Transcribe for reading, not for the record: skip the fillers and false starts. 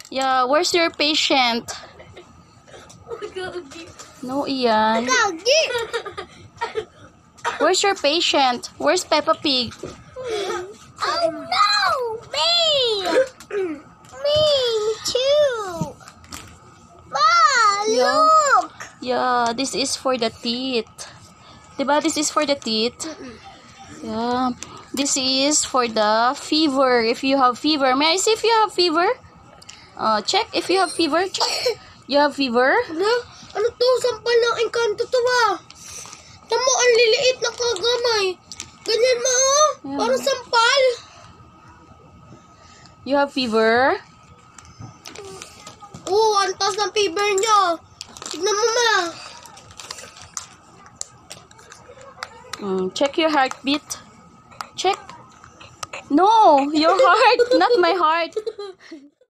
Yeah, where's your patient? No, Ian. Where's your patient? Where's Peppa Pig? Oh no! Me! Me too! Ma, Yeah. look! Yeah, this is for the teeth. Diba, this is for the teeth? Yeah. This is for the fever. If you have fever. May I see if you have fever? Check if you have fever. Check. You have fever? Ano to? Sampal ng engkanto to ba? Tamo, ang liliit na kagamay. Ganyan mo, oh. Yeah. Parang sampal. You have fever? Oo, ang taas ng fever niya. Tignan mo, ma. Check your heartbeat. Check. No, your heart, not my heart.